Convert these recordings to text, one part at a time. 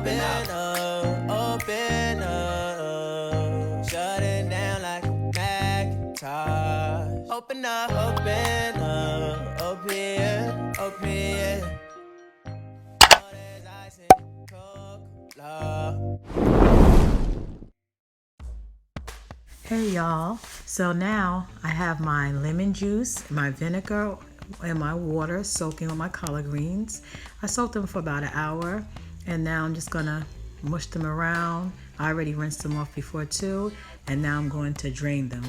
open up, open up. Shut it down like a Macintosh. Open up, open here, open here. All this ice and Coca-Cola. Hey y'all, so now I have my lemon juice, my vinegar, and my water soaking with my collard greens. I soaked them for about an hour, and now I'm just gonna mush them around. I already rinsed them off before too, and now I'm going to drain them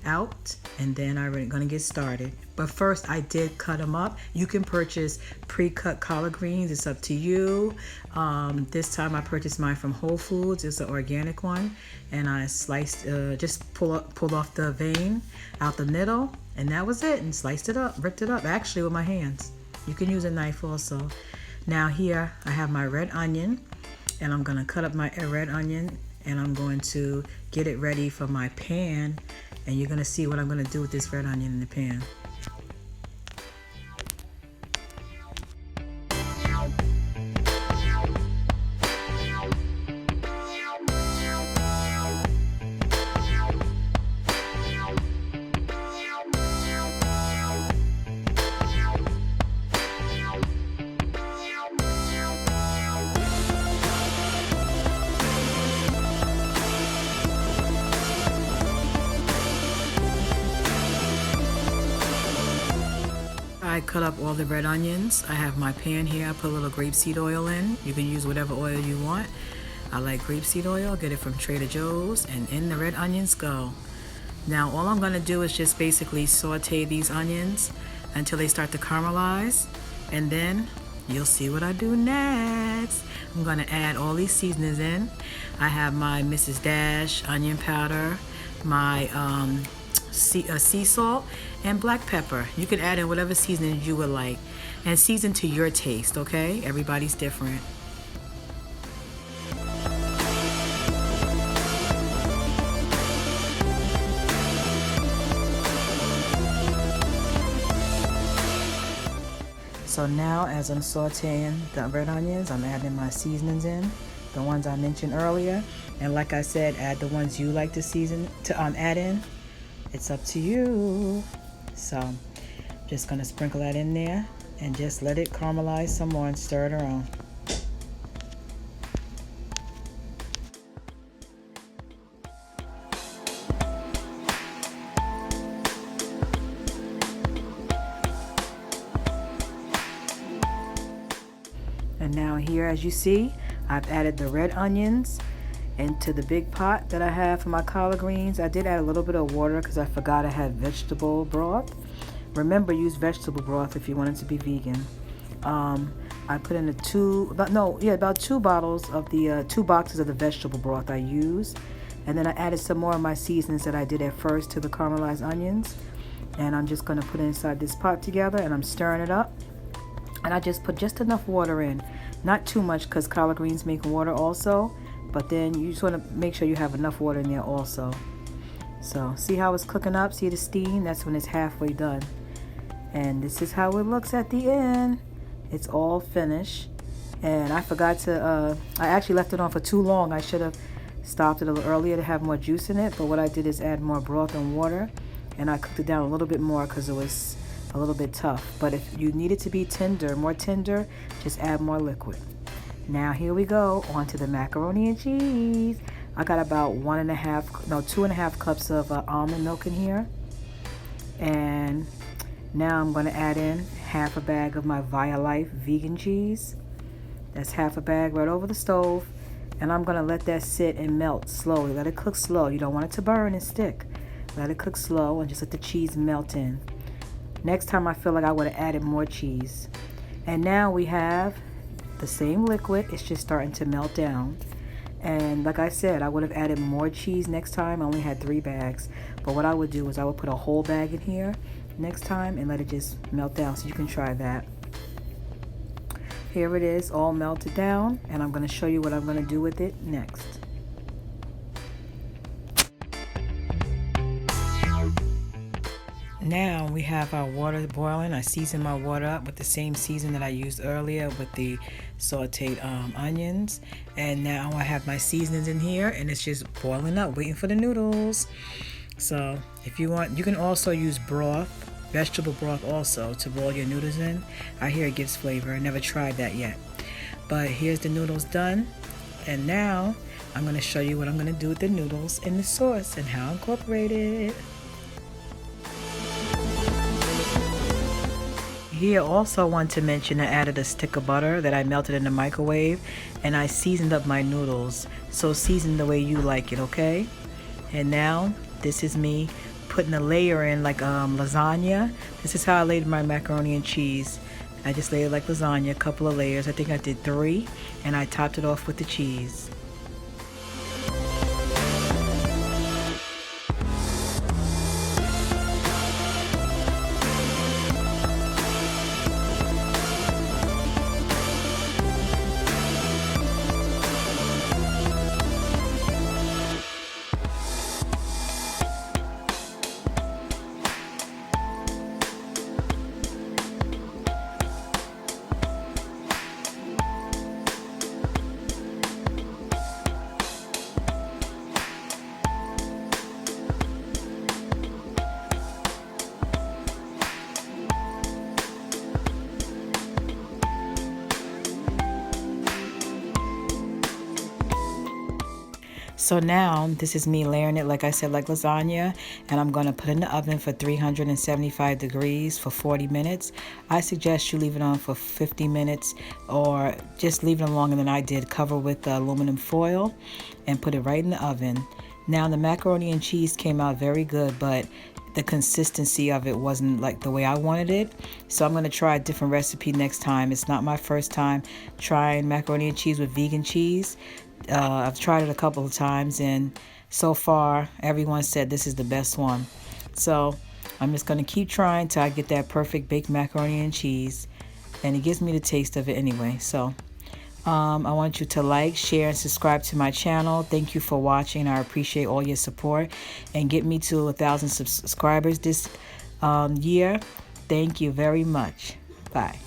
out, and then I'm gonna get started. But first, I did cut them up. You can purchase pre-cut collard greens, it's up to you. This time I purchased mine from Whole Foods. It's an organic one, and I sliced, just pulled off the vein out the middle, and that was it, and sliced it up, ripped it up, actually with my hands. You can use a knife also. Now here I have my red onion, and I'm gonna cut up my red onion, and I'm going to get it ready for my pan, and you're gonna see what I'm gonna do with this red onion in the pan. I cut up all the red onions. I have my pan here. I put a little grapeseed oil in. You can use whatever oil you want. I like grapeseed oil. Get it from Trader Joe's, and in the red onions go. Now all I'm gonna do is just basically saute these onions until they start to caramelize, and then you'll see what I do next. I'm gonna add all these seasonings in. I have my Mrs. Dash onion powder, my sea salt, and black pepper. You can add in whatever seasoning you would like, and season to your taste, okay? Everybody's different. So now as I'm sauteing the red onions, I'm adding my seasonings in, the ones I mentioned earlier. And like I said, add the ones you like to season to add in. It's up to you. So just gonna sprinkle that in there and just let it caramelize some more and stir it around. And now here, as you see, I've added the red onions into the big pot that I have for my collard greens. I did add a little bit of water because I forgot I had vegetable broth. Remember, use vegetable broth if you want it to be vegan. I put in about 2 bottles of the 2 boxes of the vegetable broth I used, and then I added some more of my seasonings that I did at first to the caramelized onions, and I'm just going to put it inside this pot together, and I'm stirring it up. And I just put just enough water in, not too much because collard greens make water also, but then you just want to make sure you have enough water in there also. So see how it's cooking up? See the steam? That's when it's halfway done. And this is how it looks at the end. It's all finished. And I forgot to, I actually left it on for too long. I should have stopped it a little earlier to have more juice in it, but what I did is add more broth and water, and I cooked it down a little bit more because it was a little bit tough. But if you need it to be more tender, just add more liquid. Now here we go, on to the macaroni and cheese. I got about 2.5 cups of almond milk in here. And now I'm gonna add in half a bag of my Violife vegan cheese. That's half a bag right over the stove. And I'm gonna let that sit and melt slowly. Let it cook slow. You don't want it to burn and stick. Let it cook slow and just let the cheese melt in. Next time I feel like I would have added more cheese. And now we have the same liquid. It's just starting to melt down. And like I said, I would have added more cheese next time. I only had 3 bags. But what I would do is I would put a whole bag in here next time and let it just melt down. So you can try that. Here it is, all melted down. And I'm going to show you what I'm going to do with it next. Now we have our water boiling. I seasoned my water up with the same season that I used earlier with the sauteed onions. And now I have my seasonings in here and it's just boiling up, waiting for the noodles. So if you want, you can also use broth, vegetable broth also, to boil your noodles in. I hear it gives flavor. I never tried that yet. But here's the noodles done. And now I'm going to show you what I'm going to do with the noodles in the sauce and how I incorporate it. Here also want to mention I added a stick of butter that I melted in the microwave and I seasoned up my noodles. So season the way you like it, okay? And now this is me putting a layer in like lasagna. This is how I laid my macaroni and cheese. I just laid it like lasagna, a couple of layers. I think I did 3 and I topped it off with the cheese. So now this is me layering it, like I said, like lasagna, and I'm going to put it in the oven for 375 degrees for 40 minutes. I suggest you leave it on for 50 minutes or just leave it longer than I did. Cover with aluminum foil and put it right in the oven. Now the macaroni and cheese came out very good, but the consistency of it wasn't like the way I wanted it. So I'm going to try a different recipe next time. It's not my first time trying macaroni and cheese with vegan cheese. I've tried it a couple of times and so far everyone said this is the best one. So I'm just going to keep trying till I get that perfect baked macaroni and cheese, and it gives me the taste of it anyway. So I want you to like, share, and subscribe to my channel. Thank you for watching. I appreciate all your support, and get me to 1,000 subscribers this year. Thank you very much. Bye.